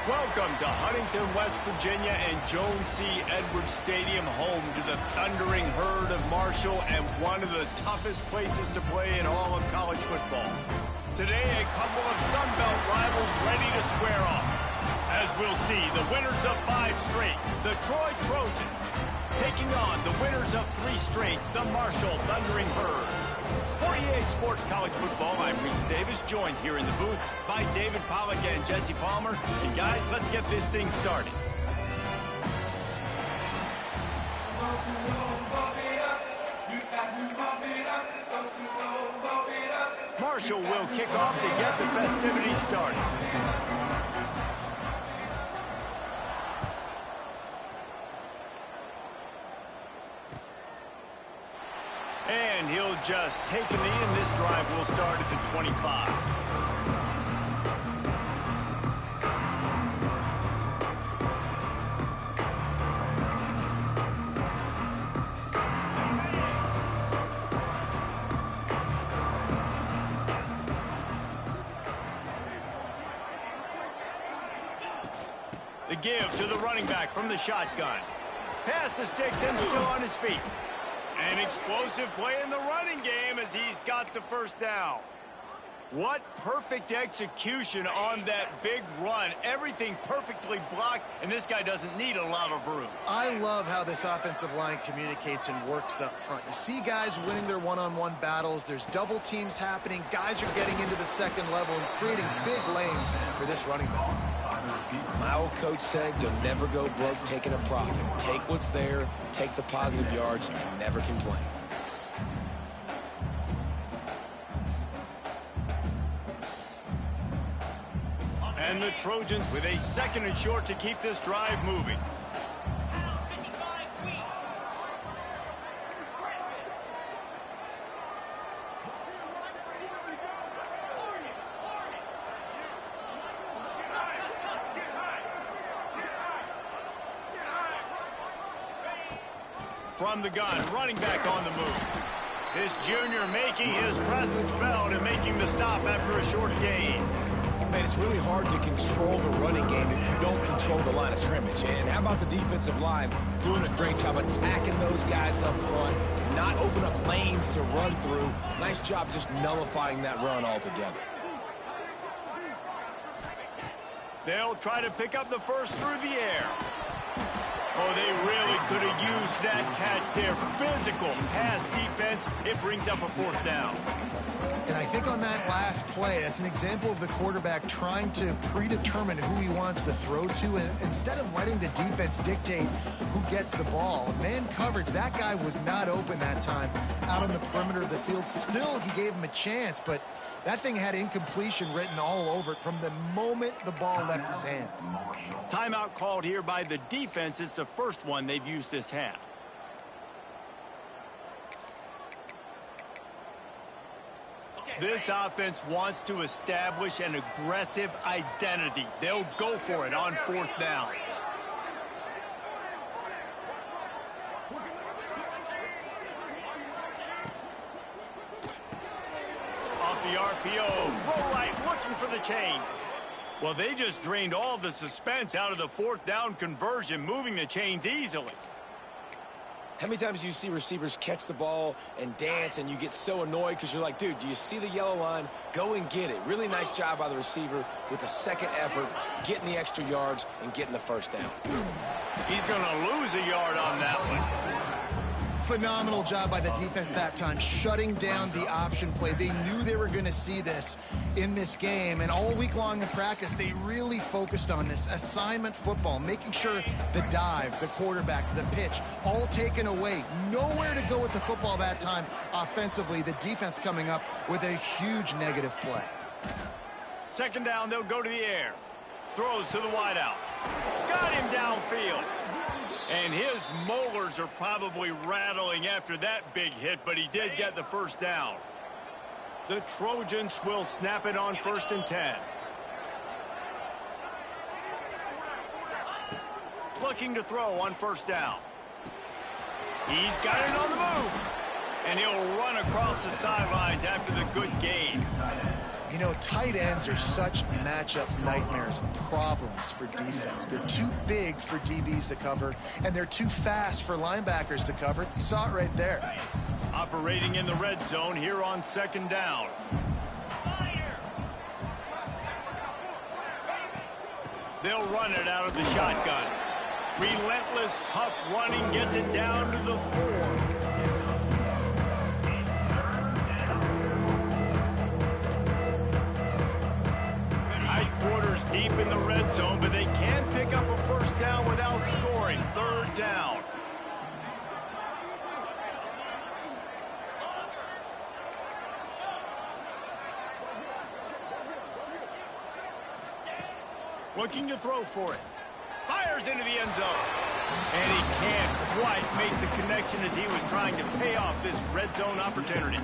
Welcome to Huntington, West Virginia and Jones C. Edwards Stadium, home to the thundering herd of Marshall and one of the toughest places to play in all of college football. Today, a couple of Sun Belt rivals ready to square off. As we'll see, the winners of 5 straight, the Troy Trojans, taking on the winners of 3 straight, the Marshall Thundering Herd. For EA Sports College Football, I'm Reese Davis, joined here in the booth by David Pollack and Jesse Palmer. And guys, let's get this thing started. Marshall will kick off to get the festivities started. And he'll just take a knee, and this drive will start at the 25. The give to the running back from the shotgun. Pass the sticks and still on his feet. An explosive play in the running game as he's got the first down. What perfect execution on that big run. Everything perfectly blocked, and this guy doesn't need a lot of room. I love how this offensive line communicates and works up front. You see guys winning their one-on-one battles. There's double teams happening. Guys are getting into the second level and creating big lanes for this running back. My old coach said you'll never go broke taking a profit. Take what's there, take the positive yards, and never complain. And the Trojans with a 2nd and short to keep this drive moving. From the gun, running back on the move. This junior making his presence felt and making the stop after a short gain. Man, it's really hard to control the running game if you don't control the line of scrimmage. And how about the defensive line doing a great job attacking those guys up front, not open up lanes to run through. Nice job just nullifying that run altogether. They'll try to pick up the first through the air. Oh, they really could have used that catch there. Physical pass defense. It brings up a 4th down. And I think on that last play, that's an example of the quarterback trying to predetermine who he wants to throw to, and instead of letting the defense dictate who gets the ball. Man coverage, that guy was not open that time out on the perimeter of the field. Still, he gave him a chance, but that thing had incompletion written all over it from the moment the ball left his hand. Timeout called here by the defense. It's the first one they've used this half. This offense wants to establish an aggressive identity. They'll go for it on 4th down. Off the RPO, throw right, looking for the chains. Well, they just drained all the suspense out of the 4th down conversion, moving the chains easily. How many times do you see receivers catch the ball and dance and you get so annoyed because you're like, dude, do you see the yellow line? Go and get it. Really nice job by the receiver with the 2nd effort, getting the extra yards and getting the first down. He's going to lose a yard on that one. Phenomenal job by the defense that time, shutting down the option play. They knew they were going to see this in this game, and all week long in practice, they really focused on this assignment football, making sure the dive, the quarterback, the pitch, all taken away. Nowhere to go with the football that time offensively. The defense coming up with a huge negative play. 2nd down, they'll go to the air. Throws to the wideout. Got him downfield. And his molars are probably rattling after that big hit, but he did get the first down. The Trojans will snap it on 1st and 10. Looking to throw on 1st down. He's got it on the move. And he'll run across the sidelines after the good gain. You know, tight ends are such matchup nightmares and problems for defense. They're too big for DBs to cover, and they're too fast for linebackers to cover. You saw it right there. Operating in the red zone here on 2nd down. They'll run it out of the shotgun. Relentless, tough running gets it down to the 4. Quarters deep in the red zone, but they can pick up a 1st down without scoring. 3rd down. Looking to throw for it. Fires into the end zone. And he can't quite make the connection as he was trying to pay off this red zone opportunity.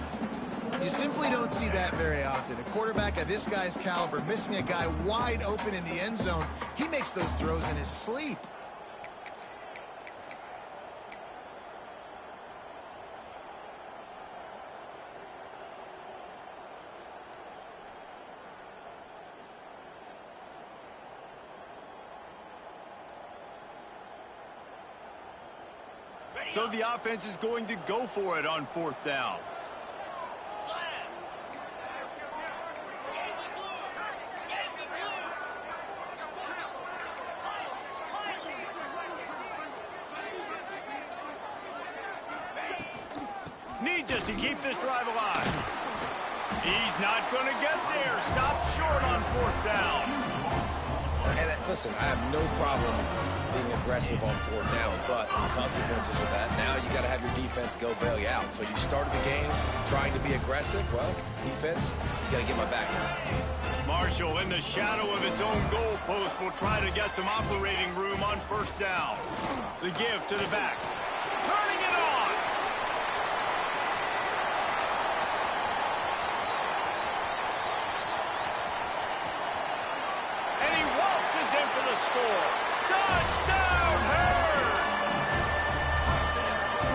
You simply don't see that very often. A quarterback of this guy's caliber missing a guy wide open in the end zone. He makes those throws in his sleep. So the offense is going to go for it on 4th down. Needs it to keep this drive alive. He's not going to get there. Stopped short on 4th down. And listen, I have no problem being aggressive on 4th down, but the consequences of that, now you got to have your defense go bail you out. So you started the game trying to be aggressive. Well, defense, you got to get my back now. Marshall, in the shadow of its own goal post, will try to get some operating room on 1st down. The give to the back. Turning it on. And he waltzes in for the score. Touchdown, Hurd!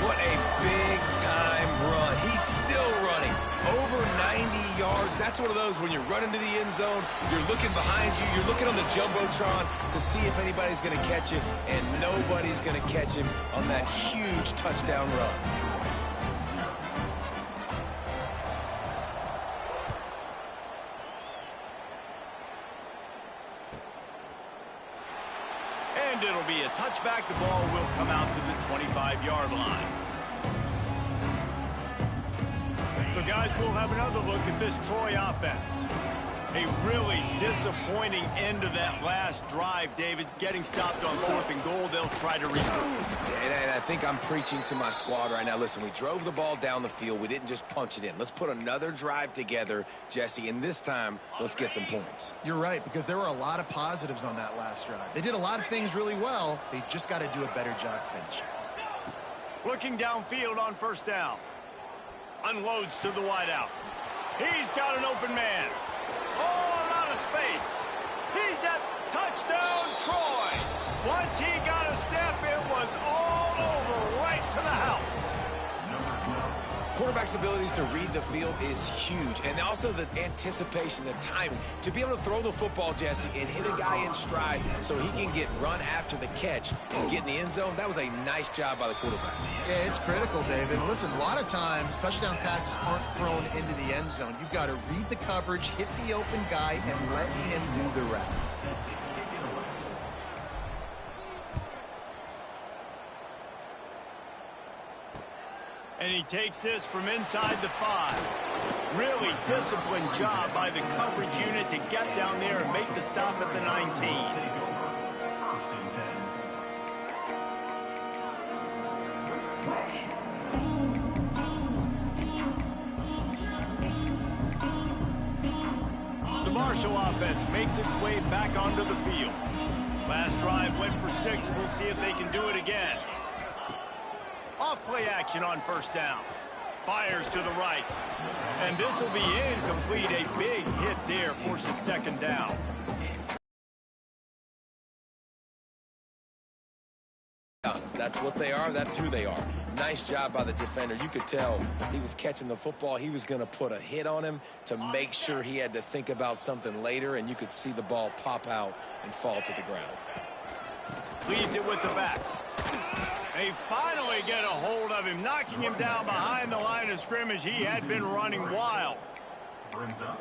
What a big-time run. He's still running. Over 90 yards. That's one of those when you're running to the end zone, you're looking behind you, you're looking on the Jumbotron to see if anybody's going to catch him, and nobody's going to catch him on that huge touchdown run. And it'll be a touchback. The ball will come out to the 25-yard line. So, guys, we'll have another look at this Troy offense. A really disappointing end of that last drive, David. Getting stopped on 4th and goal, they'll try to regroup. And I think I'm preaching to my squad right now. Listen, we drove the ball down the field. We didn't just punch it in. Let's put another drive together, Jesse, and this time, let's get some points. You're right, because there were a lot of positives on that last drive. They did a lot of things really well. They just got to do a better job finishing. Looking downfield on 1st down. Unloads to the wideout. He's got an open man. All out of space. He's at touchdown, Troy. Once he got a step, it was all over right to the house. Quarterback's abilities to read the field is huge, and also the anticipation, the timing. To be able to throw the football, Jesse, and hit a guy in stride so he can get run after the catch and get in the end zone, that was a nice job by the quarterback. Yeah, it's critical, David. Listen, a lot of times, touchdown passes aren't thrown into the end zone. You've got to read the coverage, hit the open guy, and let him do the rest. And he takes this from inside the 5. Really disciplined job by the coverage unit to get down there and make the stop at the 19. The Marshall offense makes its way back onto the field. Last drive went for 6. We'll see if they can do it again. Off-play action on 1st down. Fires to the right. And this will be incomplete. A big hit there forces 2nd down. Americanas. That's what they are. That's who they are. Nice job by the defender. You could tell he was catching the football. He was going to put a hit on him to make sure he had to think about something later, and you could see the ball pop out and fall to the ground. Leaves it with the back. They finally get a hold of him, knocking him down behind the line of scrimmage. He had been running wild.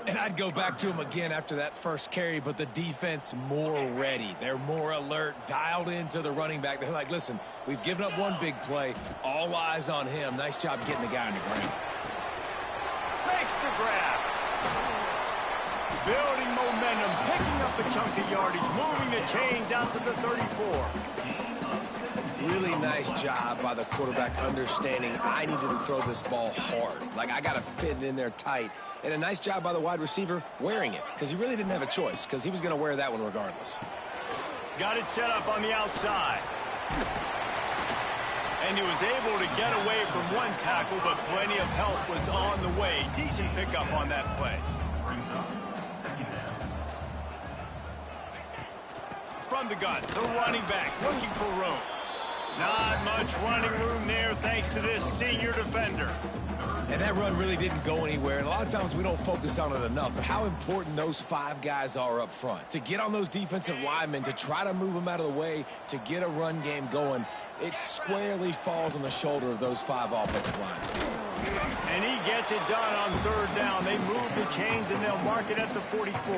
And I'd go back to him again after that first carry, but the defense more ready. They're more alert, dialed into the running back. They're like, listen, we've given up one big play. All eyes on him. Nice job getting the guy on the ground. Makes the grab. Building momentum, picking up a chunk of yardage, moving the chains out to the 34. Really nice job by the quarterback understanding I needed to throw this ball hard. Like, I got to fit it in there tight. And a nice job by the wide receiver wearing it, because he really didn't have a choice, because he was going to wear that one regardless. Got it set up on the outside. And he was able to get away from one tackle, but plenty of help was on the way. Decent pickup on that play. From the gun, the running back looking for room. Not much running room there thanks to this senior defender. And that run really didn't go anywhere. And a lot of times we don't focus on it enough. But how important those 5 guys are up front. To get on those defensive linemen, to try to move them out of the way, to get a run game going, it squarely falls on the shoulder of those 5 offensive linemen. And he gets it done on third down. They move the chains and they'll mark it at the 44.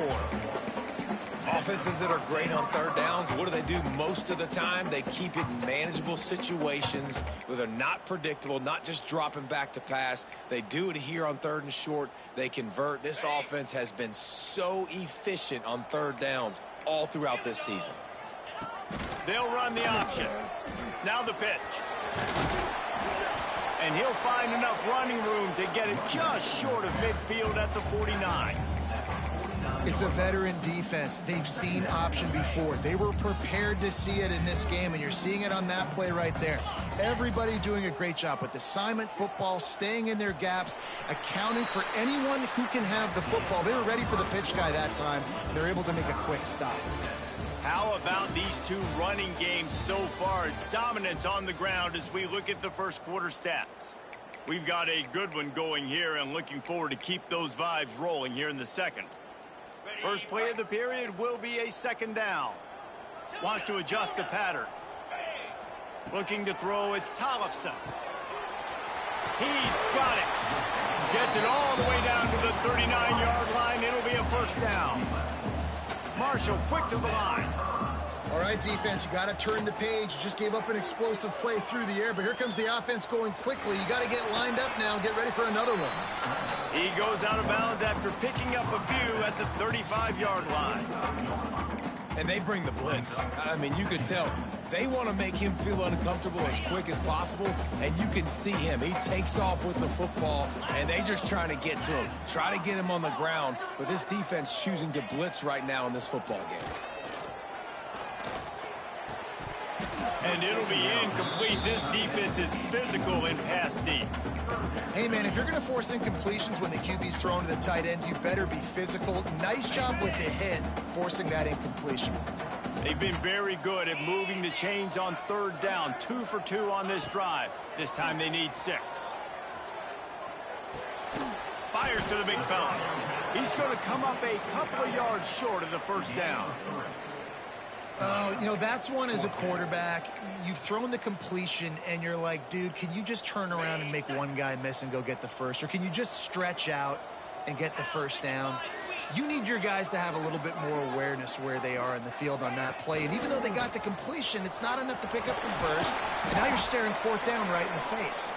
Offenses that are great on third downs, what do? Most of the time? They keep it in manageable situations where they're not predictable, not just dropping back to pass. They do it here on third and short. They convert. This offense has been so efficient on third downs all throughout this season. They'll run the option. Now the pitch. And he'll find enough running room to get it just short of midfield at the 49. It's a veteran defense. They've seen option before. They were prepared to see it in this game, and you're seeing it on that play right there. Everybody doing a great job with assignment football, staying in their gaps, accounting for anyone who can have the football. They were ready for the pitch guy that time. They're able to make a quick stop. How about these two running games so far? Dominance on the ground as we look at the first quarter stats. We've got a good one going here and looking forward to keep those vibes rolling here in the second. First play of the period will be a second down. Wants to adjust the pattern. Looking to throw, it's Tollefson. He's got it. Gets it all the way down to the 39-yard line. It'll be a first down. Marshall quick to the line. All right, defense, you got to turn the page. Just gave up an explosive play through the air, but here comes the offense going quickly. You got to get lined up now and get ready for another one. He goes out of bounds after picking up a few at the 35-yard line. And they bring the blitz. I mean, you could tell they want to make him feel uncomfortable as quick as possible, and you can see him. He takes off with the football, and they just trying to get to him, try to get him on the ground, but this defense choosing to blitz right now in this football game. And it'll be incomplete. This defense is physical in pass deep. Hey, man, if you're going to force incompletions when the QB's thrown to the tight end, you better be physical. Nice job with the hit, forcing that incompletion. They've been very good at moving the chains on third down. 2 for 2 on this drive. This time they need 6. Fires to the big fella. He's going to come up a couple of yards short of the first down. You know, that's one as a quarterback. You've thrown the completion, and you're like, dude, can you just turn around and make one guy miss and go get the first? Or can you just stretch out and get the first down? You need your guys to have a little bit more awareness where they are in the field on that play. And even though they got the completion, it's not enough to pick up the first. And now you're staring fourth down right in the face.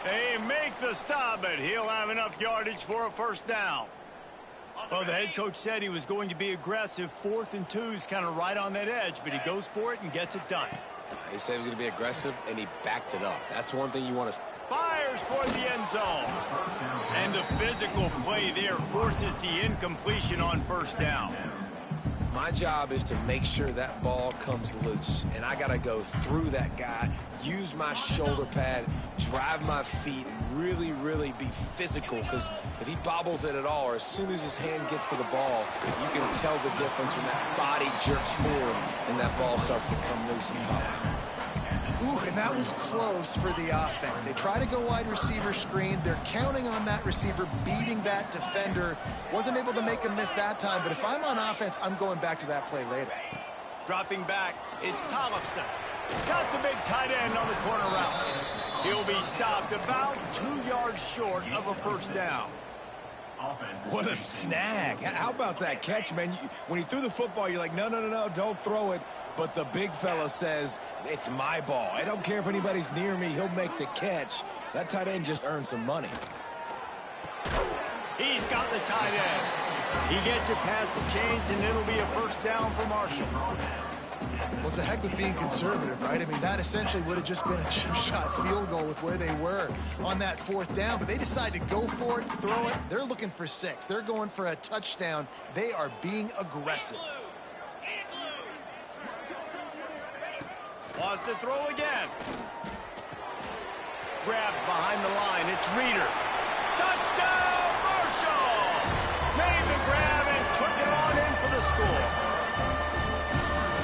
They make the stop, but he'll have enough yardage for a first down. Well, the head coach said he was going to be aggressive. 4th and 2 is kind of right on that edge, but he goes for it and gets it done. He said he was going to be aggressive, and he backed it up. That's one thing you want to... Fires toward the end zone. And the physical play there forces the incompletion on first down. My job is to make sure that ball comes loose, and I got to go through that guy, use my shoulder pad, drive my feet, and really, really be physical, because if he bobbles it at all, or as soon as his hand gets to the ball, you can tell the difference when that body jerks forward and that ball starts to come loose and pop. Ooh, and that was close for the offense. They try to go wide receiver screen. They're counting on that receiver beating that defender. Wasn't able to make him miss that time, but if I'm on offense, I'm going back to that play later. Dropping back, it's Tollefson. Got the big tight end on the corner route. He'll be stopped about 2 yards short of a first down. What a snag. How about that catch, man? When he threw the football, you're like, no, don't throw it. But the big fella says, it's my ball. I don't care if anybody's near me. He'll make the catch. That tight end just earned some money. He's got the tight end. He gets it past the chains, and it'll be a first down for Marshall. Well, it's a heck with being conservative, right? I mean, that essentially would have just been a chip shot field goal with where they were on that fourth down. But they decide to go for it, throw it. They're looking for 6. They're going for a touchdown. They are being aggressive. Wants to throw again. Grabbed behind the line. It's Reeder. Touchdown, Marshall! Made the grab and took it on in for the score.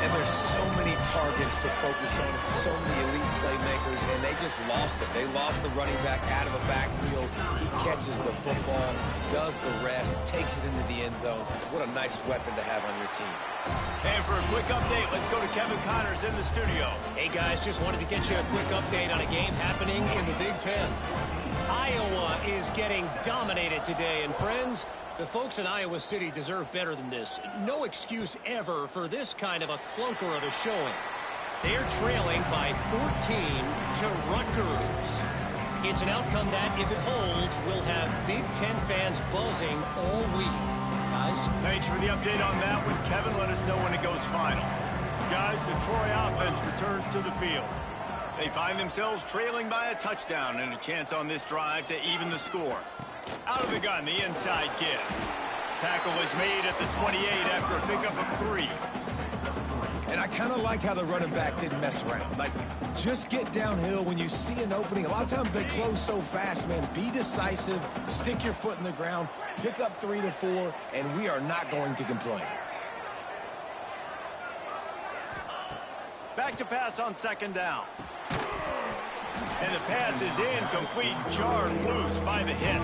And there's so many targets to focus on, and so many elite playmakers, and they just lost it. They lost the running back out of the backfield. He catches the football, does the rest, takes it into the end zone. What a nice weapon to have on your team. And for a quick update, let's go to Kevin Connors in the studio. Hey, guys, just wanted to get you a quick update on a game happening in the Big Ten. Iowa is getting dominated today, and friends, the folks in Iowa City deserve better than this. No excuse ever for this kind of a clunker of a showing. They're trailing by 14 to Rutgers. It's an outcome that, if it holds, will have Big Ten fans buzzing all week. Guys? Thanks for the update on that one, Kevin. Let us know when it goes final. Guys, the Troy offense returns to the field. They find themselves trailing by a touchdown and a chance on this drive to even the score. Out of the gun, the inside give. Tackle is made at the 28 after a pickup of 3. And I kind of like how the running back didn't mess around. Like, just get downhill when you see an opening. A lot of times they close so fast, man. Be decisive, stick your foot in the ground, pick up 3 to 4, and we are not going to complain. Back to pass on second down. And the pass is incomplete, jarred loose by the hit.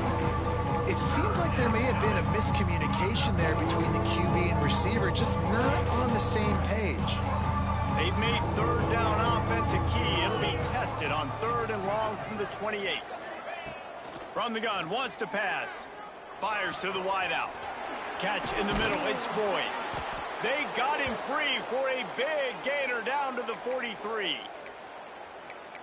It seemed like there may have been a miscommunication there between the QB and receiver, just not on the same page. They've made third down offense a key. It'll be tested on 3rd and long from the 28. From the gun, wants to pass. Fires to the wideout. Catch in the middle, it's Boyd. They got him free for a big gainer down to the 43.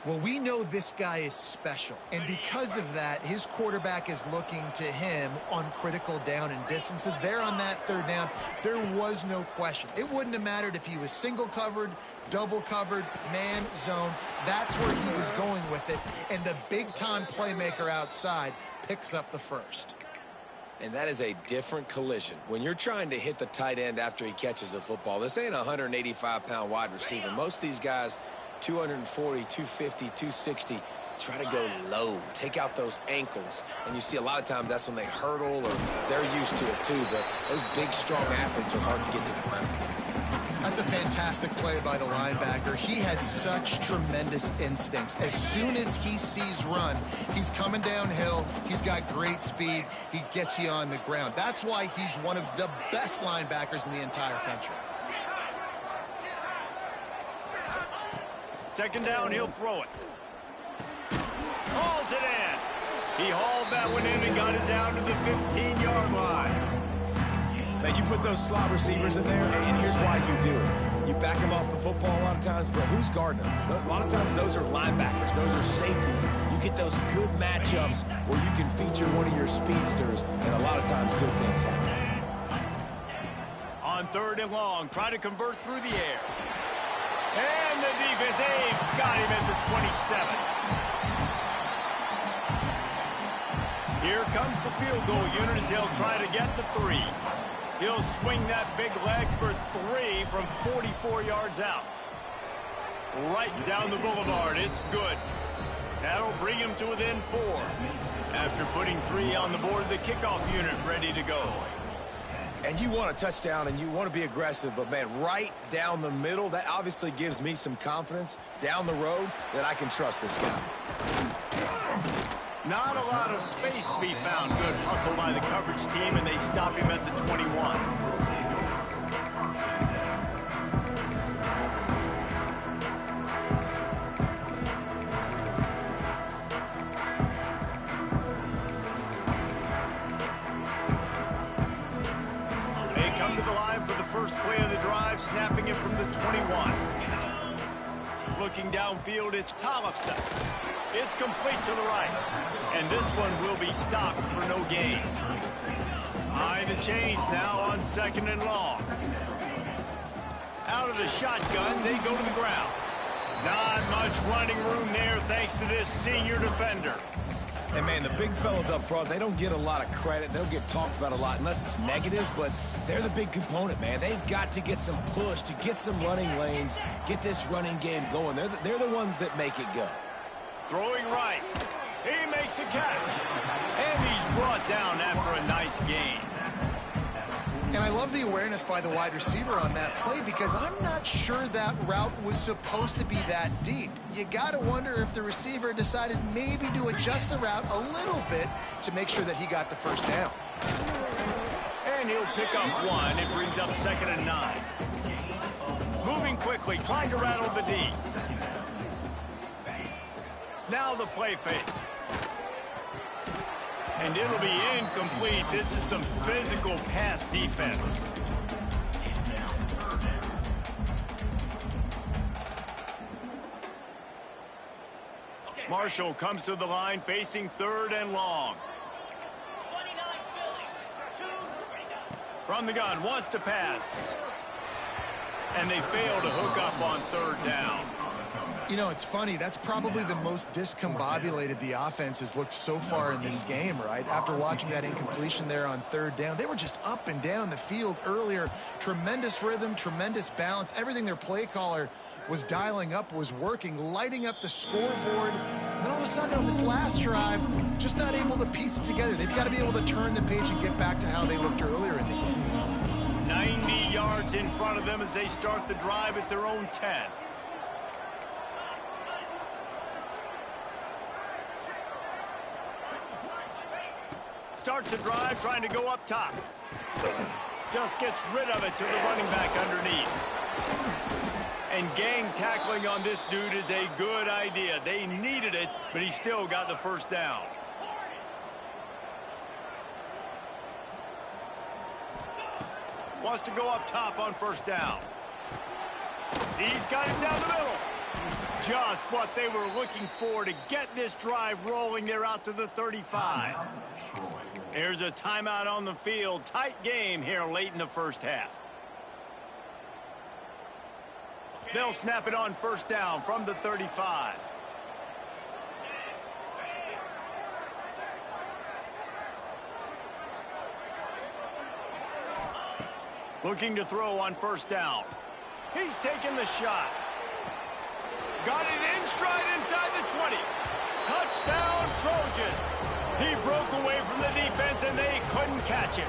Well, we know this guy is special, and because of that, his quarterback is looking to him on critical down and distances. There on that 3rd down, there was no question. It wouldn't have mattered if he was single covered, double covered, man zone. That's where he was going with it, and the big-time playmaker outside picks up the first. And that is a different collision. When you're trying to hit the tight end after he catches the football, this ain't a 185-pound wide receiver. Most of these guys, 240, 250, 260, try to go low, take out those ankles. And you see a lot of times that's when they hurdle, or they're used to it too. But those big, strong athletes are hard to get to the ground. That's a fantastic play by the linebacker. He has such tremendous instincts. As soon as he sees run, he's coming downhill. He's got great speed. He gets you on the ground. That's why he's one of the best linebackers in the entire country. Second down, he'll throw it. Hauls it in. He hauled that one in and got it down to the 15-yard line. Man, you put those slot receivers in there, and here's why you do it. You back them off the football a lot of times, but who's guarding them? A lot of times those are linebackers. Those are safeties. You get those good matchups where you can feature one of your speedsters, and a lot of times good things happen. On 3rd and long, try to convert through the air. And the defense, they've got him at the 27. Here comes the field goal unit as they'll try to get the 3. He'll swing that big leg for 3 from 44 yards out. Right down the boulevard. It's good. That'll bring him to within 4. After putting 3 on the board, the kickoff unit ready to go. And you want a touchdown and you want to be aggressive, but, man, right down the middle, that obviously gives me some confidence down the road that I can trust this guy. Not a lot of space to be found. Good hustle by the coverage team, and they stop him at the 21. Play of the drive, snapping it from the 21. Looking downfield, it's Tollefson. It's complete to the right. And this one will be stopped for no gain. Behind the chains now on 2nd and long. Out of the shotgun, they go to the ground. Not much running room there thanks to this senior defender. And, man, the big fellas up front, they don't get a lot of credit. They'll get talked about a lot unless it's negative, but they're the big component, man. They've got to get some push, to get some running lanes, get this running game going. They're the ones that make it go. Throwing right. He makes a catch. And he's brought down after a nice gain. And I love the awareness by the wide receiver on that play because I'm not sure that route was supposed to be that deep. You got to wonder if the receiver decided maybe to adjust the route a little bit to make sure that he got the first down. And he'll pick up one. It brings up 2nd and 9. Moving quickly, trying to rattle the D. Now the play fake. And it'll be incomplete. This is some physical pass defense. Marshall comes to the line facing 3rd and long. From the gun, wants to pass. And they fail to hook up on 3rd down. You know, it's funny. That's probably the most discombobulated the offense has looked so far in this game, right? After watching that incompletion there on 3rd down, they were just up and down the field earlier. Tremendous rhythm, tremendous balance. Everything their play caller was dialing up was working, lighting up the scoreboard. And then all of a sudden on this last drive, just not able to piece it together. They've got to be able to turn the page and get back to how they looked earlier in the game. 90 yards in front of them as they start the drive at their own 10. Starts the drive, trying to go up top. Just gets rid of it to the running back underneath. And gang tackling on this dude is a good idea. They needed it, but he still got the first down. Wants to go up top on 1st down. He's got it down the middle. Just what they were looking for to get this drive rolling. They're out to the 35. There's a timeout on the field. Tight game here late in the first half. They'll snap it on 1st down from the 35. Looking to throw on 1st down. He's taking the shot. Got it in stride inside the 20. Touchdown, Trojans. He broke away from the defense, and they couldn't catch him.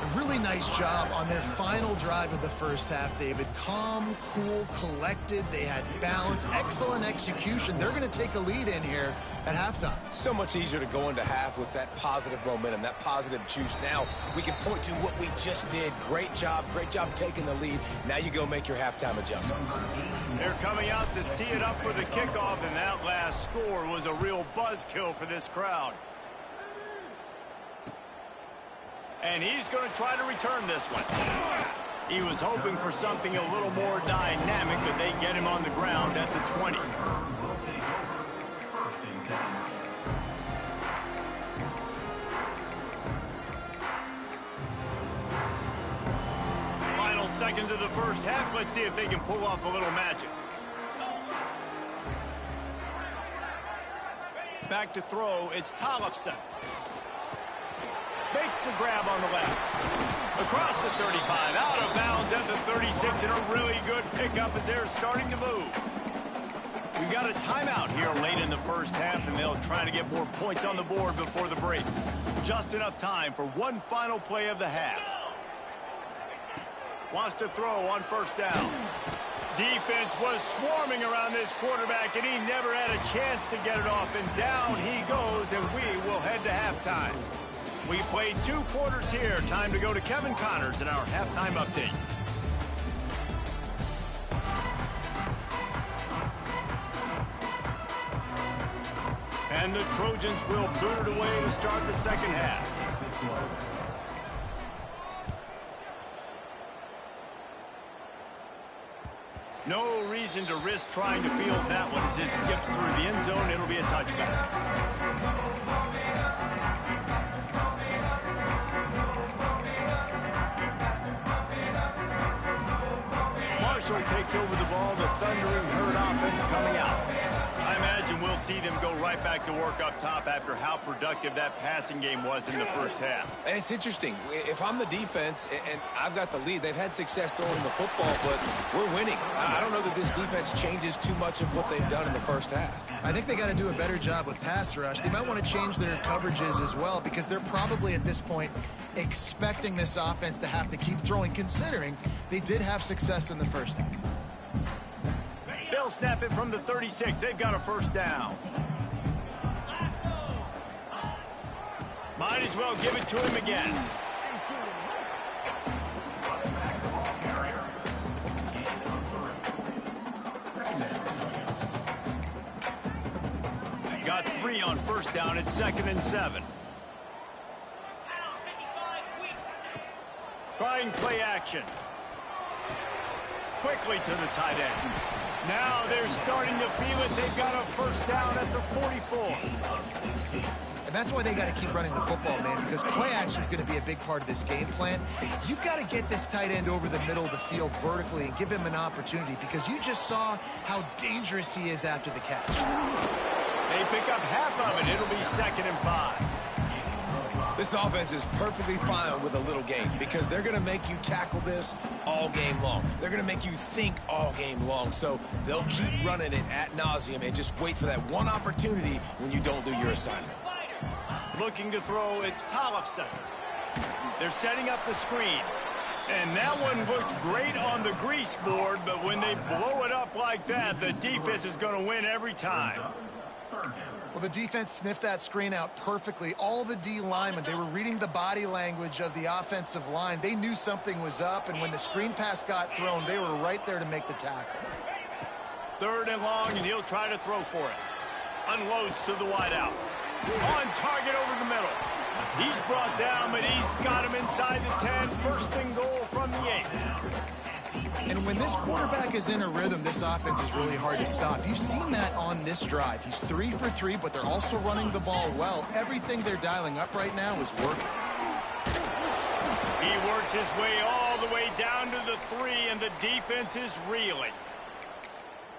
A really nice job on their final drive of the first half, David. Calm, cool, collected. They had balance, excellent execution. They're going to take a lead in here at halftime. It's so much easier to go into half with that positive momentum, that positive juice. Now we can point to what we just did. Great job taking the lead. Now you go make your halftime adjustments. They're coming out to tee it up for the kickoff, and that last score was a real buzzkill for this crowd. And he's going to try to return this one. He was hoping for something a little more dynamic, but they get him on the ground at the 20. Final seconds of the first half. Let's see if they can pull off a little magic. Back to throw. It's Tollefson. Makes the grab on the left. Across the 35, out of bounds at the 36, and a really good pickup as they're starting to move. We got a timeout here late in the first half, and they'll try to get more points on the board before the break. Just enough time for one final play of the half. Wants to throw on first down. Defense was swarming around this quarterback, and he never had a chance to get it off. And down he goes, and we will head to halftime. We played 2 quarters here. Time to go to Kevin Connors in our halftime update. And the Trojans will boot it away to start the second half. No reason to risk trying to field that one as it skips through the end zone. It'll be a touchback. Marshall takes over the ball. The Thundering Herd offense coming out. I imagine we'll see them go right back to work up top after how productive that passing game was in the first half. And it's interesting. If I'm the defense and I've got the lead, they've had success throwing the football, but we're winning. I don't know that this defense changes too much of what they've done in the first half. I think they got to do a better job with pass rush. They might want to change their coverages as well, because they're probably at this point expecting this offense to have to keep throwing, considering they did have success in the first half. They'll snap it from the 36. They've got a first down. Might as well give it to him again. Got 3 on first down. It's 2nd and 7. Trying play action. Quickly to the tight end. Now they're starting to feel it. They've got a first down at the 44. And that's why they got to keep running the football, man, because play action is going to be a big part of this game plan. You've got to get this tight end over the middle of the field vertically and give him an opportunity, because you just saw how dangerous he is after the catch. They pick up half of it. It'll be 2nd and 5. This offense is perfectly fine with a little game, because they're going to make you tackle this all game long. They're going to make you think all game long. So they'll keep running it ad nauseum and just wait for that one opportunity when you don't do your assignment. Looking to throw, it's Tollefson. They're setting up the screen. And that one looked great on the grease board, but when they blow it up like that, the defense is going to win every time. Well, the defense sniffed that screen out perfectly. All the D linemen, they were reading the body language of the offensive line. They knew something was up, and when the screen pass got thrown, they were right there to make the tackle. 3rd and long, and he'll try to throw for it. Unloads to the wideout. On target over the middle. He's brought down, but he's got him inside the 10. 1st and goal from the 8. And when this quarterback is in a rhythm, this offense is really hard to stop. You've seen that on this drive. He's 3 for 3, but they're also running the ball well. Everything they're dialing up right now is working. He works his way all the way down to the 3, and the defense is reeling.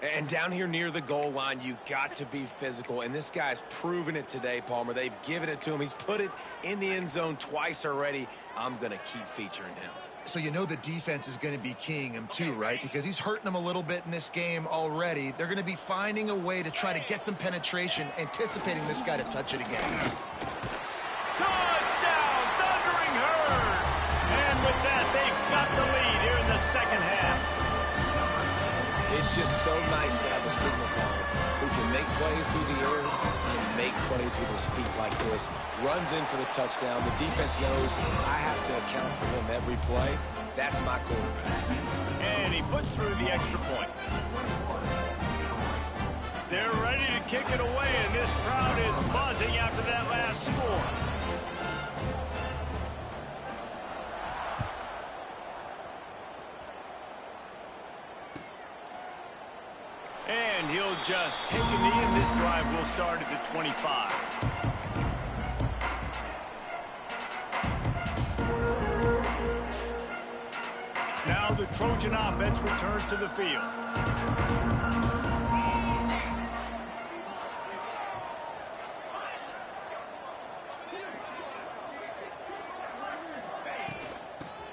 And down here near the goal line, you've got to be physical. And this guy's proven it today, Palmer. They've given it to him. He's put it in the end zone twice already. I'm going to keep featuring him. So you know the defense is going to be keying him too, right? Because he's hurting them a little bit in this game already. They're going to be finding a way to try to get some penetration, anticipating this guy to touch it again. Touchdown, Thundering Herd! And with that, they've got the lead here in the second half. It's just so nice to have a signal caller who can make plays through the air and make plays with his feet like this. Runs in for the touchdown. The defense knows I have to account for him every play. That's my quarterback. And he puts through the extra point. They're ready to kick it away, and this crowd is buzzing after that last score. And he'll just take a knee, and this drive will start at the 25. Now the Trojan offense returns to the field.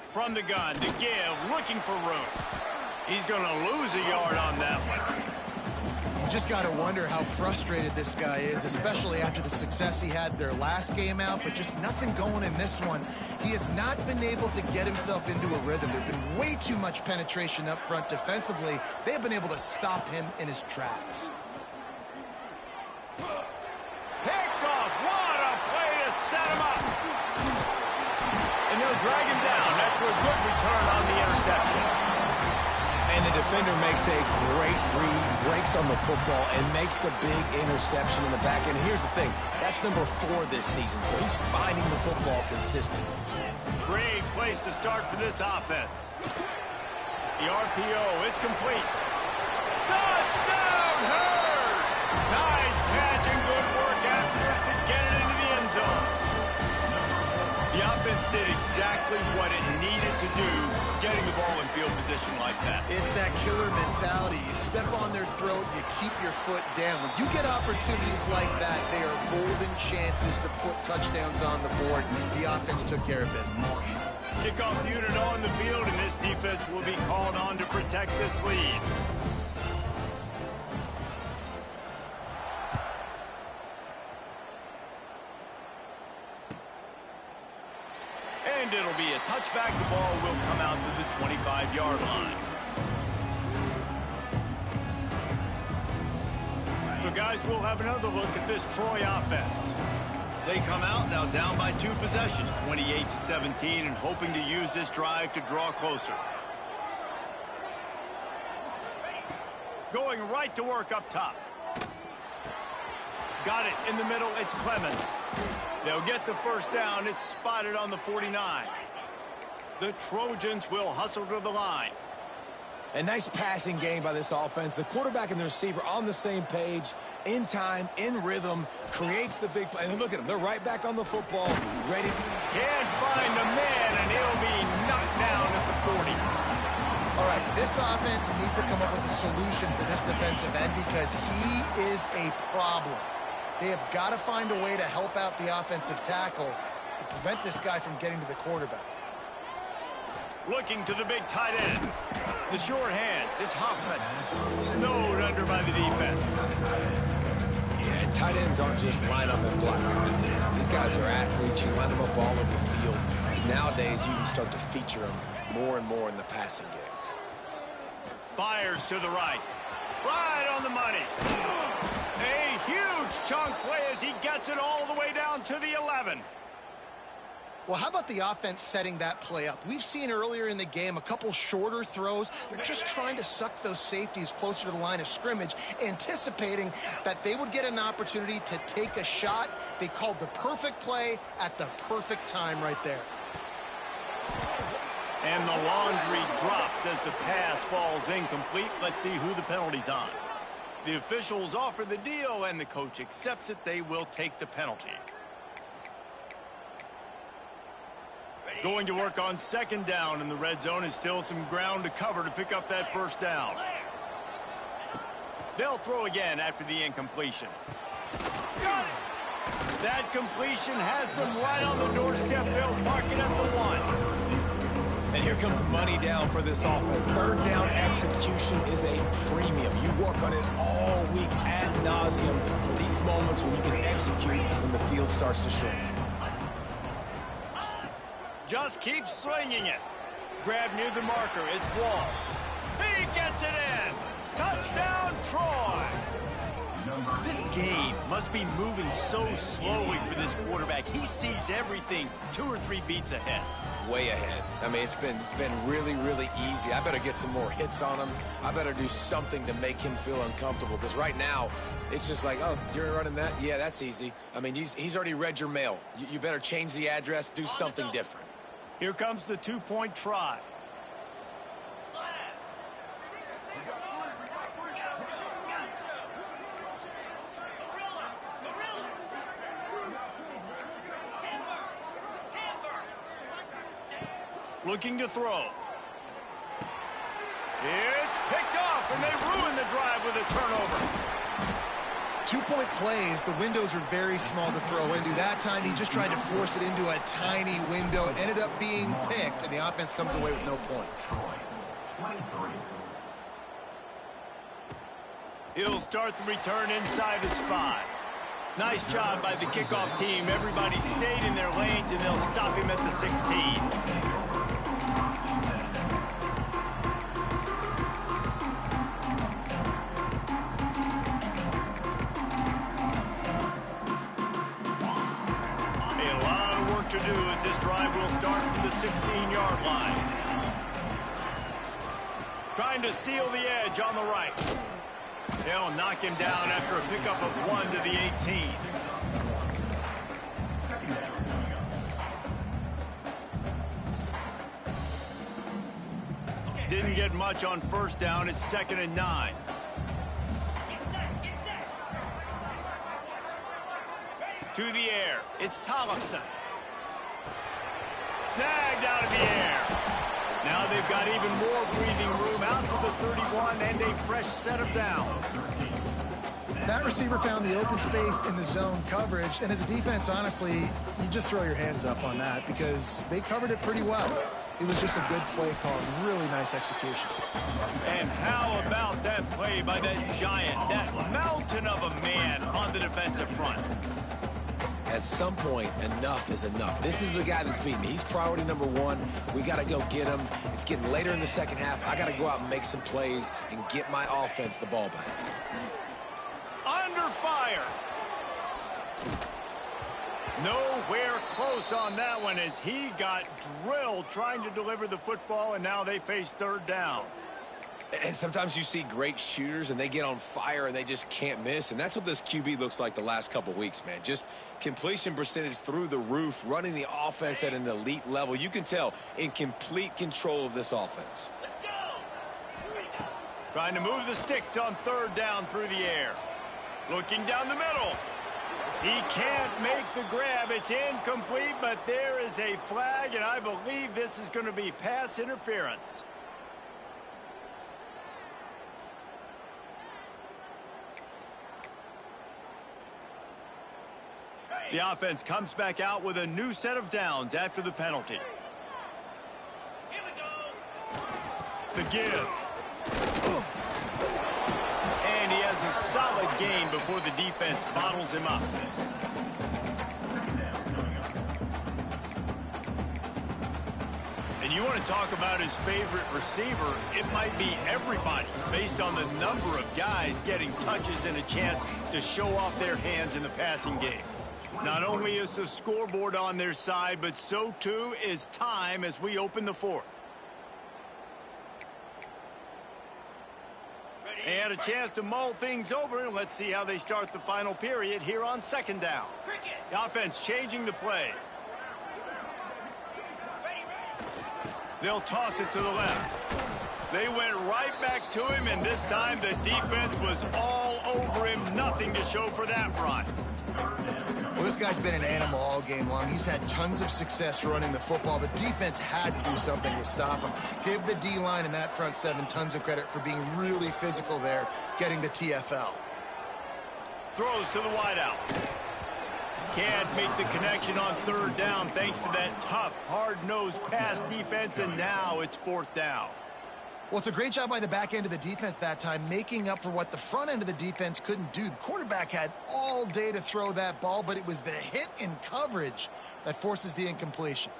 From the gun to give, looking for room. He's going to lose a yard on that one. You just got to wonder how frustrated this guy is, especially after the success he had their last game out, but just nothing going in this one. He has not been able to get himself into a rhythm. There's been way too much penetration up front defensively. They have been able to stop him in his tracks. Picked off. What a play to set him up. And they'll drag him down after a good return on the interception. And the defender makes a great read, breaks on the football, and makes the big interception in the back end. Here's the thing, that's number 4 this season, so he's finding the football consistently. Great place to start for this offense. The RPO, it's complete. Touchdown, Hurd! Nice catch and good work after to get it into the end zone. The offense did exactly what it needed to do, getting the ball in field position like that. It's that killer mentality. You step on their throat, you keep your foot down. When you get opportunities like that, they are golden chances to put touchdowns on the board. The offense took care of business. Kickoff unit on the field, and this defense will be called on to protect this lead. And it'll be a touchback. The ball will come out to the 25-yard line. So, guys, we'll have another look at this Troy offense. They come out now down by 2 possessions, 28-17, and hoping to use this drive to draw closer. Going right to work up top. Got it in the middle. It's Clemens. They'll get the first down. It's spotted on the 49. The Trojans will hustle to the line. A nice passing game by this offense. The quarterback and the receiver on the same page, in time, in rhythm, creates the big play. And look at them. They're right back on the football, ready. Can't find the man, and he'll be knocked down at the 40. All right, this offense needs to come up with a solution for this defensive end because he is a problem. They have got to find a way to help out the offensive tackle to prevent this guy from getting to the quarterback. Looking to the big tight end. The short hands. It's Hoffman. Snowed under by the defense. Yeah, and tight ends aren't just line up and block guys. These guys are athletes. You line them up all over the field. And nowadays, you can start to feature them more and more in the passing game. Fires to the right. Right on the money. A huge chunk play as he gets it all the way down to the 11. Well, how about the offense setting that play up? We've seen earlier in the game a couple shorter throws. They're just trying to suck those safeties closer to the line of scrimmage, anticipating that they would get an opportunity to take a shot. They called the perfect play at the perfect time right there. And the laundry drops as the pass falls incomplete. Let's see who the penalty's on. The officials offer the deal, and the coach accepts it. They will take the penalty. Going to work on second down, and the red zone is still some ground to cover to pick up that first down. They'll throw again after the incompletion. Got it! That completion has them right on the doorstep. They'll park it at the 1. And here comes money down for this offense. Third down execution is a premium. You work on it all week ad nauseum for these moments when you can execute when the field starts to shrink. Just keep slinging it. Grab near the marker. It's Wall. He gets it in. Touchdown, Troy. This game must be moving so slowly for this quarterback. He sees everything 2 or 3 beats ahead. Way ahead. I mean, it's been really, really easy. I better get some more hits on him. I better do something to make him feel uncomfortable, because right now, it's just like, oh, you're running that? Yeah, that's easy. I mean, he's already read your mail. You better change the address, do something different. Here comes the 2-point try. Looking to throw. It's picked off, and they ruin the drive with a turnover. 2-point plays, the windows are very small to throw into. That time, he just tried to force it into a tiny window. It ended up being picked, and the offense comes away with no points. He'll start the return inside the spot. Nice job by the kickoff team. Everybody stayed in their lanes, and they'll stop him at the 16. To do as this drive will start from the 16-yard line. Trying to seal the edge on the right. They'll knock him down after a pickup of 1 to the 18. Didn't get much on first down. It's 2nd and 9. To the air. It's Tollefson. Snagged out of the air. Now they've got even more breathing room out to the 31 and a fresh set of downs. That receiver found the open space in the zone coverage, and as a defense, honestly, you just throw your hands up on that because they covered it pretty well. It was just a good play call, really nice execution. And how about that play by that giant, that mountain of a man on the defensive front? At some point, enough is enough. This is the guy that's beating me. He's priority number 1. We got to go get him. It's getting later in the second half. I got to go out and make some plays and get my offense the ball back. Under fire. Nowhere close on that one as he got drilled trying to deliver the football, and now they face 3rd down. And sometimes you see great shooters and they get on fire and they just can't miss. And that's what this QB looks like the last couple weeks, man. Just completion percentage through the roof, running the offense at an elite level. You can tell in complete control of this offense. Let's go. Trying to move the sticks on 3rd down through the air. Looking down the middle. He can't make the grab. It's incomplete, but there is a flag, and I believe this is going to be pass interference. The offense comes back out with a new set of downs after the penalty. Here we go. The give. And he has a solid gain before the defense bottles him up. And you want to talk about his favorite receiver, it might be everybody based on the number of guys getting touches and a chance to show off their hands in the passing game. Not only is the scoreboard on their side, but so too is time as we open the 4th. They had a chance to mull things over, and let's see how they start the final period here on 2nd down. The offense changing the play. They'll toss it to the left. They went right back to him, and this time the defense was all over him. Nothing to show for that run. Well, this guy's been an animal all game long. He's had tons of success running the football. The defense had to do something to stop him. Give the D-line and that front 7 tons of credit for being really physical there, getting the TFL. Throws to the wideout. Can't make the connection on 3rd down thanks to that tough, hard-nosed pass defense, and now it's 4th down. Well, it's a great job by the back end of the defense that time, making up for what the front end of the defense couldn't do. The quarterback had all day to throw that ball, but it was the hit in coverage that forces the incompletion.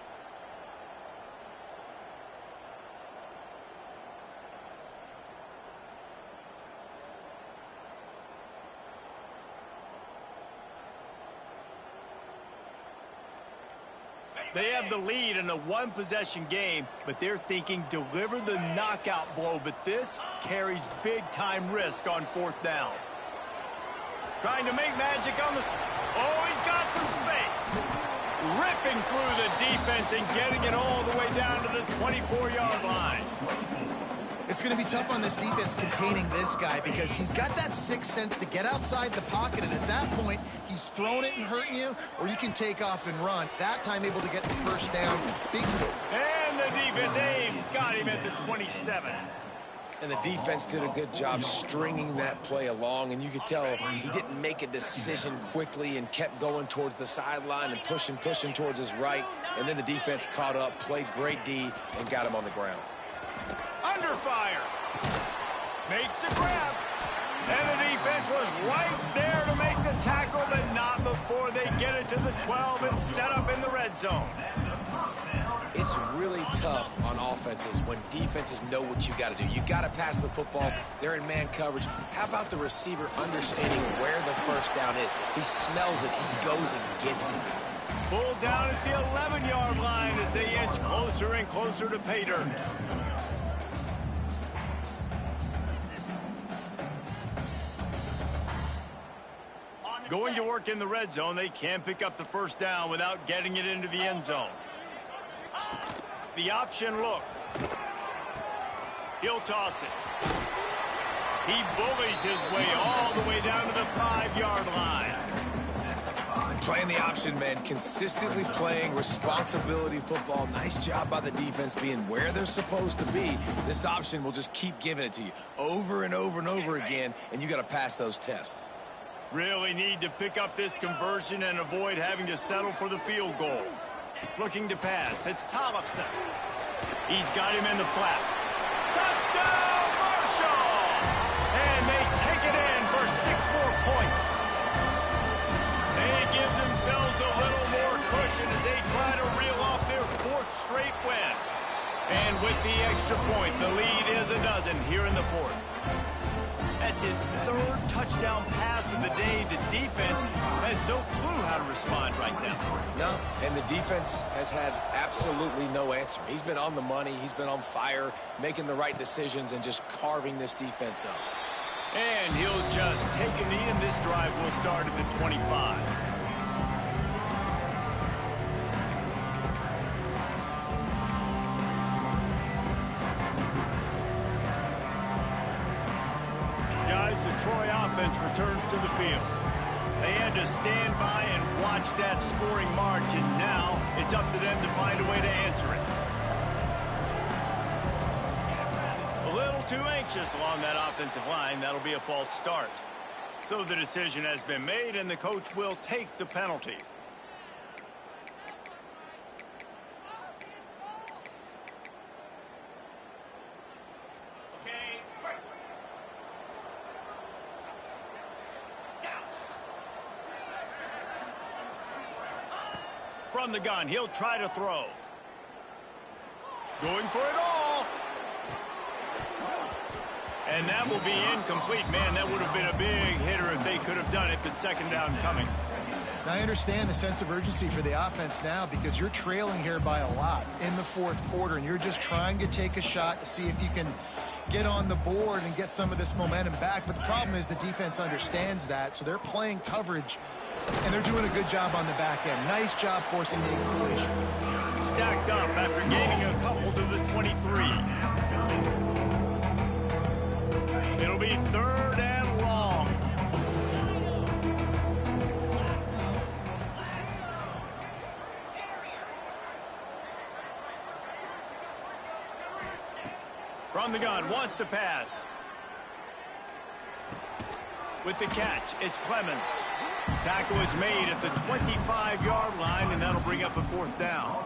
They have the lead in a 1-possession game, but they're thinking deliver the knockout blow, but this carries big-time risk on 4th down. Trying to make magic on the... Oh, he's got some space. Ripping through the defense and getting it all the way down to the 24-yard line. It's going to be tough on this defense containing this guy because he's got that sixth sense to get outside the pocket, and at that point, he's throwing it and hurting you, or you can take off and run. That time able to get the 1st down. And the defense aimed, got him at the 27. And the defense did a good job stringing that play along, and you could tell he didn't make a decision quickly and kept going towards the sideline and pushing towards his right, and then the defense caught up, played great D, and got him on the ground. Under fire. Makes the grab. And the defense was right there to make the tackle, but not before they get it to the 12 and set up in the red zone. It's really tough on offenses when defenses know what you got to do. You got to pass the football. They're in man coverage. How about the receiver understanding where the first down is? He smells it. He goes and gets it. Pulled down at the 11-yard line as they inch closer and closer to pay dirt. Going to work in the red zone, they can't pick up the first down without getting it into the end zone. The option look. He'll toss it. He bullies his way all the way down to the 5-yard line. Playing the option, man. Consistently playing responsibility football. Nice job by the defense being where they're supposed to be. This option will just keep giving it to you over and over and over again, and you got to pass those tests. Really need to pick up this conversion and avoid having to settle for the field goal. Looking to pass. It's Tollefson. He's got him in the flat. Touchdown, Marshall! And they take it in for 6 more points. They give themselves a little more cushion as they try to reel off their 4th straight win. And with the extra point, the lead is a dozen here in the 4th. That's his 3rd touchdown pass of the day. The defense has no clue how to respond right now. No, and the defense has had absolutely no answer. He's been on the money. He's been on fire, making the right decisions and just carving this defense up. And he'll just take a knee, and this drive will start at the 25. The Troy offense returns to the field. They had to stand by and watch that scoring march, and now it's up to them to find a way to answer it. A little too anxious along that offensive line. That'll be a false start. So the decision has been made, and the coach will take the penalty. From the gun, he'll try to throw. Going for it all. And that will be incomplete. Man, that would have been a big hitter if they could have done it, but 2nd down coming. I understand the sense of urgency for the offense now because you're trailing here by a lot in the 4th quarter, and you're just trying to take a shot to see if you can get on the board and get some of this momentum back. But the problem is the defense understands that, so they're playing coverage, and they're doing a good job on the back end. Nice job forcing the incompletion. Stacked up after gaining a couple to the 23. It'll be 3rd and long. From the gun, wants to pass. With the catch, it's Clemens. Tackle is made at the 25-yard line, and that'll bring up a 4th down.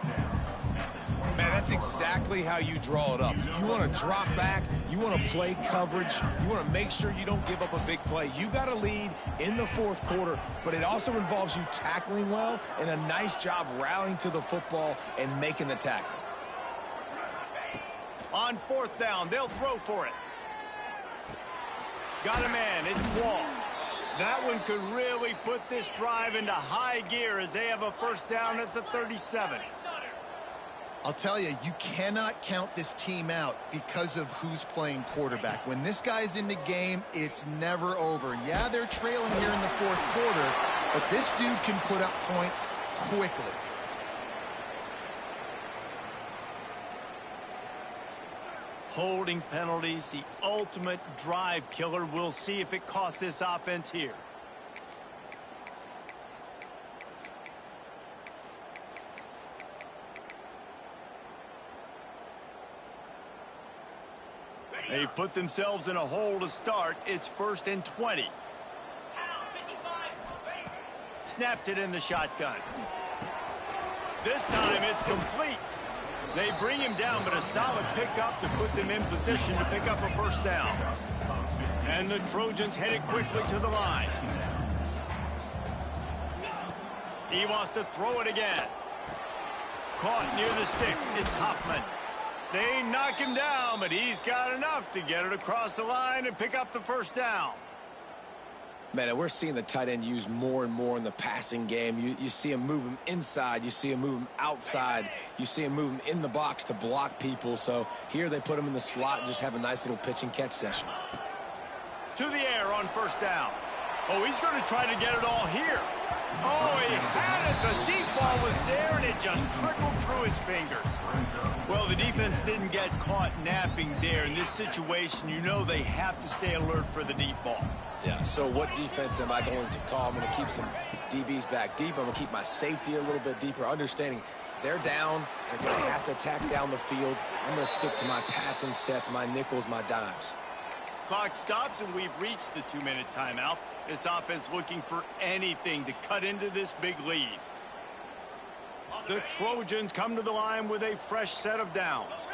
Man, that's exactly how you draw it up. You want to drop back. You want to play coverage. You want to make sure you don't give up a big play. You got to lead in the 4th quarter, but it also involves you tackling well and a nice job rallying to the football and making the tackle. On 4th down, they'll throw for it. Got a man. It's Wall. That one could really put this drive into high gear as they have a 1st down at the 37. I'll tell you, you cannot count this team out because of who's playing quarterback. When this guy's in the game, it's never over. Yeah, they're trailing here in the 4th quarter, but this dude can put up points quickly. Holding penalties, the ultimate drive killer. We'll see if it costs this offense here. They've put themselves in a hole to start. It's 1st and 20. Snaps it in the shotgun. This time it's complete. They bring him down, but a solid pickup to put them in position to pick up a first down. And the Trojans headed quickly to the line. He wants to throw it again. Caught near the sticks. It's Hoffman. They knock him down, but he's got enough to get it across the line and pick up the first down. Man, and we're seeing the tight end used more and more in the passing game. You see him move him inside. You see him move him outside. You see him move him in the box to block people. So here they put him in the slot and just have a nice little pitch and catch session. To the air on first down. Oh, he's going to try to get it all here. Oh, he had it. The deep ball was there, and it just trickled through his fingers. Well, the defense didn't get caught napping there. In this situation, you know they have to stay alert for the deep ball. Yeah, so what defense am I going to call? I'm going to keep some DBs back deep. I'm going to keep my safety a little bit deeper, understanding they're down. They're going to have to attack down the field. I'm going to stick to my passing sets, my nickels, my dimes. Clock stops, and we've reached the 2-minute timeout. This offense looking for anything to cut into this big lead. The Trojans come to the line with a fresh set of downs.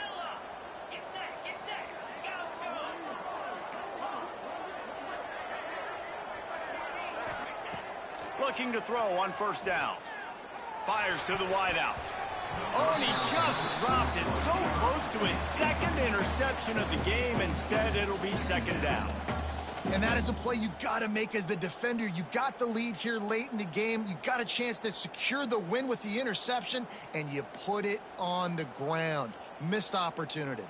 Looking to throw on first down. Fires to the wideout. Oh, and he just dropped it so close to his second interception of the game. Instead, it'll be second down. And that is a play you got to make as the defender. You've got the lead here late in the game. You got a chance to secure the win with the interception, and you put it on the ground. Missed opportunity.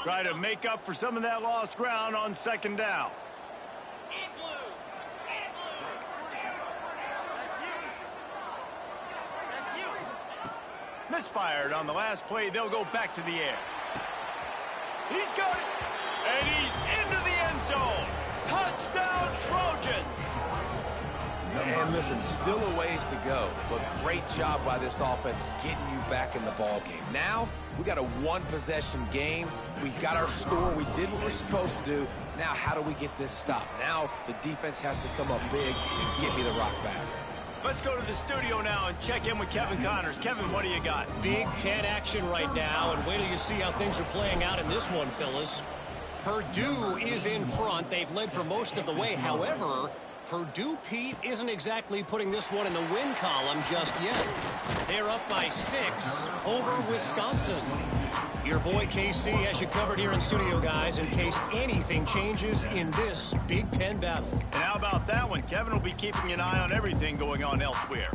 Try to make up for some of that lost ground on second down. Misfired on the last play. They'll go back to the air. He's got it. And he's into the end zone. Touchdown, Trojans. And listen, still a ways to go, but great job by this offense getting you back in the ball game. Now, we got a one-possession game. We got our score. We did what we're supposed to do. Now, how do we get this stopped? Now, the defense has to come up big and get me the rock back. Let's go to the studio now and check in with Kevin Connors. Kevin, what do you got? Big Ten action right now, and wait till you see how things are playing out in this one, fellas. Purdue is in front. They've led for most of the way. However, Purdue, Pete, isn't exactly putting this one in the win column just yet. They're up by 6 over Wisconsin. Your boy KC has you covered here in studio, guys, in case anything changes in this Big Ten battle. And how about that one? Kevin will be keeping an eye on everything going on elsewhere.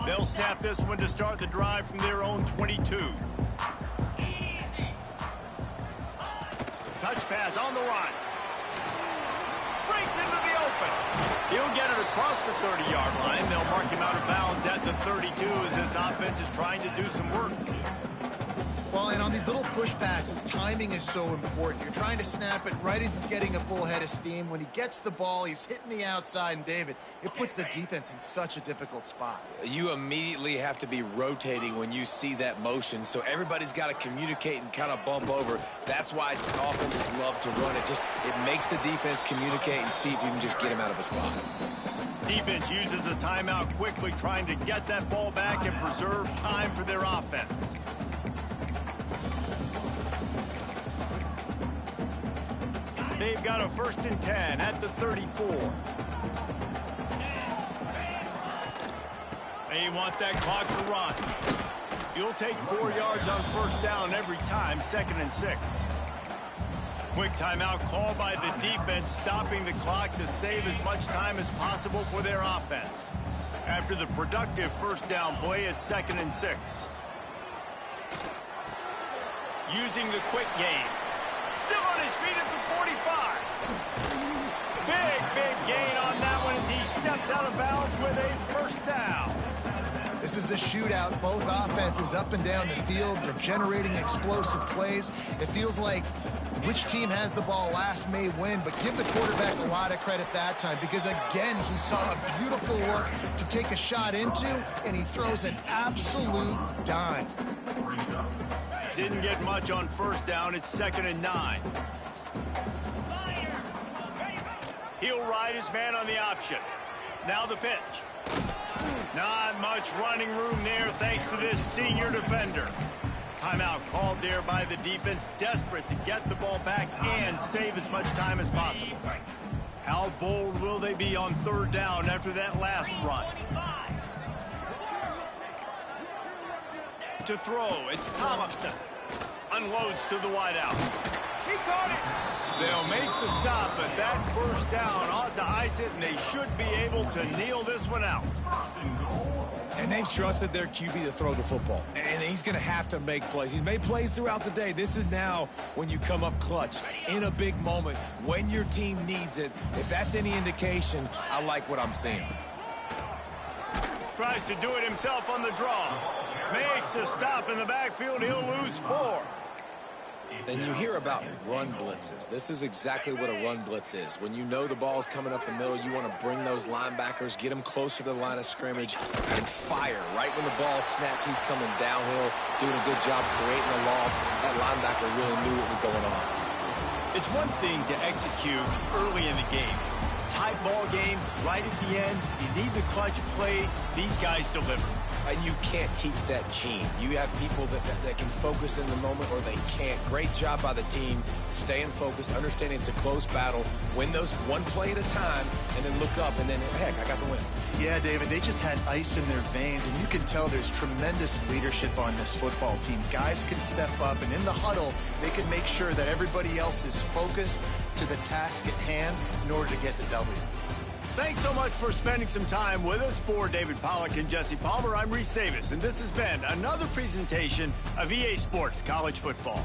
They'll snap this one to start the drive from their own 22. Touch pass on the run. Breaks into the open. He'll get it across the 30-yard line. They'll mark him out of bounds at the 32 as this offense is trying to do some work. Well, and on these little push passes, timing is so important. You're trying to snap it right as he's getting a full head of steam. When he gets the ball, he's hitting the outside, and David, it puts the defense in such a difficult spot. You immediately have to be rotating when you see that motion, so everybody's got to communicate and kind of bump over. That's why offenses love to run it. It makes the defense communicate and see if you can just get him out of a spot. Defense uses a timeout quickly, trying to get that ball back and preserve time for their offense. They've got a 1st and 10 at the 34. They want that clock to run. You'll take 4 yards on first down every time, 2nd and 6. Quick timeout called by the defense, stopping the clock to save as much time as possible for their offense. After the productive first down play, it's 2nd and 6. Using the quick game. Still on his feet at the 45. Big gain on that one as he steps out of bounds with a first down. This is a shootout. Both offenses up and down the field. They're generating explosive plays. It feels like which team has the ball last may win, but give the quarterback a lot of credit that time because, again, he saw a beautiful look to take a shot into, and he throws an absolute dime. Didn't get much on first down. It's 2nd and 9. He'll ride his man on the option. Now the pitch. Not much running room there thanks to this senior defender. Timeout called there by the defense, desperate to get the ball back and save as much time as possible. How bold will they be on third down after that last run? To throw, it's Thompson. Unloads to the wideout. He caught it! They'll make the stop, but that first down ought to ice it, and they should be able to kneel this one out. And they've trusted their QB to throw the football. And he's going to have to make plays. He's made plays throughout the day. This is now when you come up clutch in a big moment when your team needs it. If that's any indication, I like what I'm seeing. Tries to do it himself on the draw. Makes a stop in the backfield. He'll lose 4. And you hear about run blitzes. This is exactly what a run blitz is. When you know the ball's coming up the middle, you want to bring those linebackers, get them closer to the line of scrimmage, and fire. Right when the ball snapped, he's coming downhill, doing a good job creating a loss. That linebacker really knew what was going on. It's one thing to execute early in the game. Tight ball game, right at the end. You need the clutch plays. These guys deliver. And you can't teach that gene. You have people that can focus in the moment or they can't. Great job by the team, staying focused, understanding it's a close battle, win those one play at a time, and then look up, and then, heck, I got the win. Yeah, David, they just had ice in their veins, and you can tell there's tremendous leadership on this football team. Guys can step up, and in the huddle, they can make sure that everybody else is focused to the task at hand in order to get the W. Thanks so much for spending some time with us. For David Pollack and Jesse Palmer, I'm Reese Davis, and this has been another presentation of EA Sports College Football.